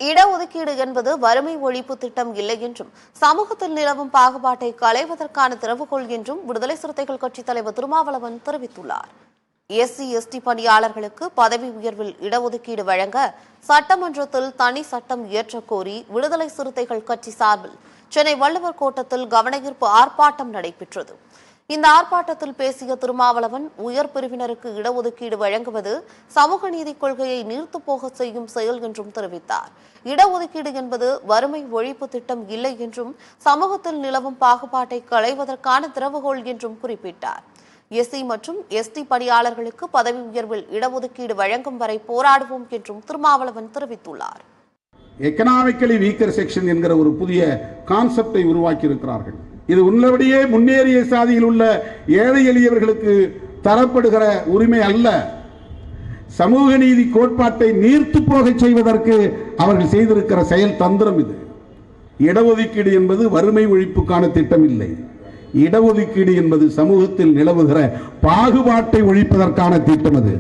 இடஒதுக்கீடு என்பது வறுமை ஒழிப்பு திட்டம் இல்லை என்றும் சமூகத்தில் நிலவும் பாகுபாட்டை களைவதற்கான திறவுகோல் என்றும் விடுதலை சிறுத்தைகள் கட்சித் தலைவர் திருமாவளவன் தெரிவித்துள்ளார். எஸ்சி எஸ்டி பணியாளர்களுக்கு பதவி உயர்வில் இடஒதுக்கீடு வழங்க சட்டமன்றத்தில் தனி சட்டம் இயற்றக் கோரி விடுதலை சிறுத்தைகள் கட்சி சார்பில் சென்னை வள்ளுவர் கோட்டத்தில் கவனஈர்ப்பு ஆர்ப்பாட்டம் நடைபெற்றது. இந்த ஆர்ப்பாட்டத்தில் பேசிய திருமாவளவன், உயர் பிரிவினருக்கு இடஒதுக்கீடு வழங்குவது சமூக நீதி கொள்கையை நீர்த்துப் போக செய்யும் செயல் என்றும் தெரிவித்தார். இடஒதுக்கீடு என்பது வறுமை ஒழிப்பு திட்டம் இல்லை என்றும் சமூகத்தில் நிலவும் பாகுபாட்டை களைவதற்கான திறவுகோல் என்றும் குறிப்பிட்டார். எஸ்சி மற்றும் எஸ்டி பணியாளர்களுக்கு பதவி உயர்வில் இடஒதுக்கீடு வழங்கும் வரை போராடுவோம் என்றும் திருமாவளவன் தெரிவித்துள்ளார். எக்கனாமிக்கலி வீக்கர் செக்ஷன் என்கிற ஒரு புதிய கான்செப்டை உருவாக்கி இருக்கிறார்கள். இது உள்ளபடியே முன்னேறிய சாதியில் உள்ள ஏழை எளியவர்களுக்கு தரப்படுகிற உரிமை அல்ல. சமூக நீதி கோட்பாட்டை நீர்த்து போக செய்வதற்கு அவர்கள் செய்திருக்கிற செயல் தந்திரம் இது. இடஒதுக்கீடு என்பது வறுமை ஒழிப்புக்கான திட்டம் இல்லை. இடஒதுக்கீடு என்பது சமூகத்தில் நிலவுகிற பாகுபாட்டை ஒழிப்பதற்கான திட்டம் அது.